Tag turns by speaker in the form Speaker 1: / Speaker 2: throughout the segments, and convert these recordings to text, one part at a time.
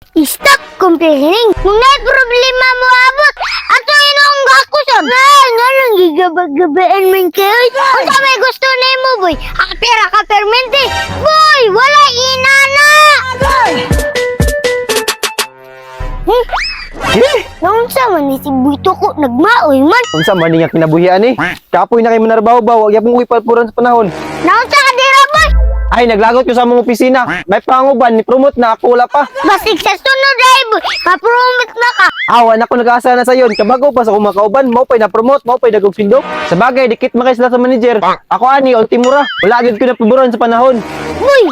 Speaker 1: Stop complaining. Kung may problema mo abot, ato inong ako sir. Nga lang gigabag-gabaan man kayo. Kung sa may gusto na mo, boy, akapira ka permente. Boy, wala inana. Naunsa man ni si Buito ko nagmaoy man.
Speaker 2: Unsa man niya kinabuhian ni? Kapoy na kay manarbaho ba, wag yapong ipalpuran sa panahon.
Speaker 1: Naunsa ka dira boy?
Speaker 2: Ay, naglagot ko sa mong opisina. May panguban, ni promote na ako wala pa.
Speaker 1: Basig sa sunod ay boy, ma-promote na ka.
Speaker 2: Awan ako nag-asa na sa yon. Kabago pa sa kumakauban, mo pa'y na-promote, mo pa'y nagugsindo. Sa bagay, dikit makay sila sa manager. Ako ani, ultimura. Wala agad ko napaboran sa panahon.
Speaker 1: Boy,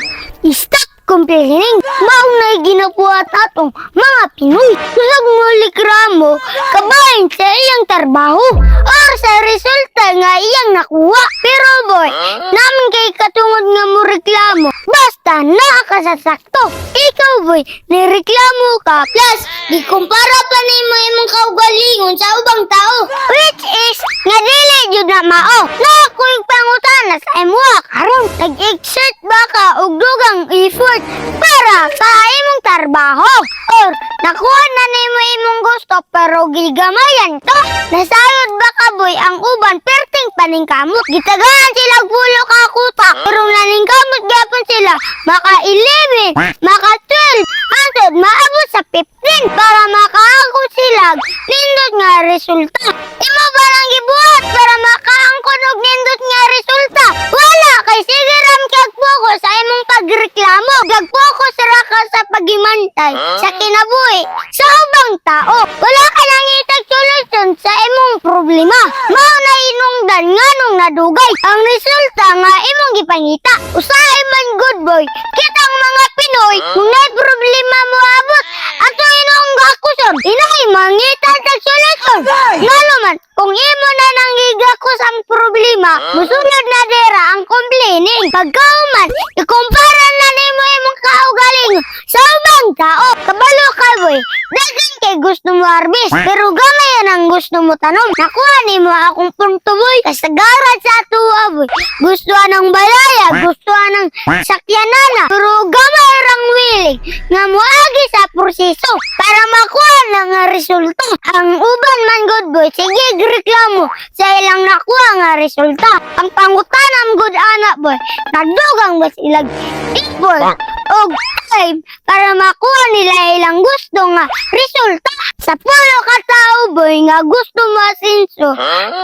Speaker 1: stop complaining. Maong na ginabuhat atong mga Pinoy. Kusag mo likramo, kabahin sa iyang trabaho or sa resulta nga iyang nakuha. Pero boy, namin kay katungod nga mo reklamo. Basta nakakasasakto. Ikaw boy, nireklamo ka. Plus, gikumpara pa na imong kaugalingon sa ubang tao. Which is, nga dili jud na mao. Nakuy pangutana sa imong karon. Nag-exert ba ka og dugang effort para sa imong trabaho or nakuha na nimo imong gusto pero gigamayan to. Nasayod ba ka boy ang uban perting paningkamot. Gitagahan sila pulo ka kuta pero naningkamot gyapon sila maka 11, maka 12, hangtod maabot sa 15 para makaangkot sila nindot nga resulta. Imo ba lang gibuhat para makaangkot og nindot nga resulta? Wala kay sige ram kag focus sa imong pagreklamo. Gag-focus ra ka sa pagimantay sa kinabuhi sa ubang tao. Wala ka nang itag solusyon sa imong problema. Mao na inungdan nganong nadugay ang resulta nga imong gipangita. Usahay man good boy. Kitang mga Pinoy kung may problema mo abot ato inong gakuson. Inay mangita tag solusyon. Ngano man kung imo na nang gigakos ang problema, musunod na dera ang complaining. Pagkauman, ikumpara na nimo imong kaugaling sa ubang tao. Kabalo ka boy, dagan kay gusto mo harvest, pero gamay ang gusto mo tanom. Nakuha nimo akong punto boy, kasagaran sa tuwa boy. Gusto anang balaya, gusto anang sakyanana, pero gamay rang willing nga moagi sa proseso para makuha na nga resulta. Ang uban man good boy, sige reklamo sa ilang nakuha nga resulta. Ang pangutanam good anak boy, nadugang ba silang effort og time para makuha nila ilang gusto nga resulta. Sa pulo ka tao boy nga gusto mo asinso,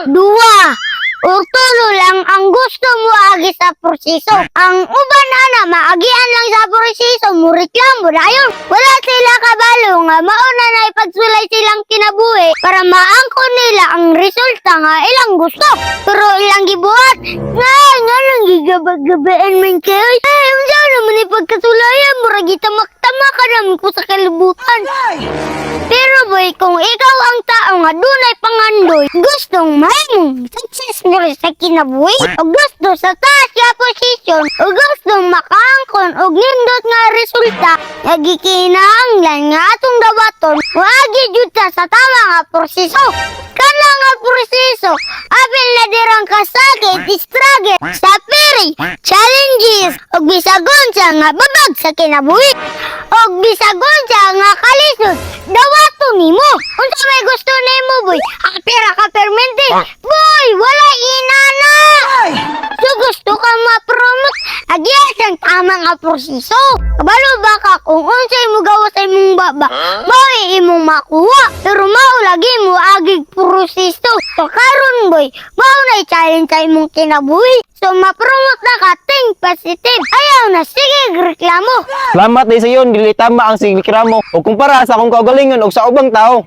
Speaker 1: duwa o tulo lang ang gusto mo agi sa proseso. Ang uban ana maagian lang sa proseso mo reklamo dayon. Wala sila kabalo nga mauna na ipagsulay silang kinabuhi para maangko nila ang resulta nga ilang gusto. Pero ilang gibuhat nga lang gigabag-gabaan man kayo. Ay, unsa naman ipagkasulayan mo ra gitamak-tama ka naman ko sa kalibutan. Pero boy, kung ikaw ang tao nga dunay pangandoy, gustong mahimong success mo sa kinabuhi, o gusto sa taas nga posisyon, o gustong makaangkon og nindot nga resulta, nagikinahanglan nga atong dawaton, wagi jud ta sa tama nga proseso. Kana nga proseso, apil na dirang kasakit, struggle, suffering, challenges, og bisagon sa nga babag sa kinabuhi, og bisagon sa nga kalisod, dawaton nimo. Unsa may gusto nimo boy? Akapira ka permente. Boy, wala inana. So gusto ka ma-promote, agyas ang tama nga proseso. Kabalo ba ka kung unsay mo gawa sa imong baba, boy imong makuha. Pero mao lagi mo agig proseso. So karon boy, mao na challenge sa imong kinabuhi. So ma-promote na ka, think positive. Ayaw na, sige reklamo.
Speaker 2: Salamat din sa yon, dili tama ang siglikra mo. O kumpara sa akong kaugalingon o sa ubang tao.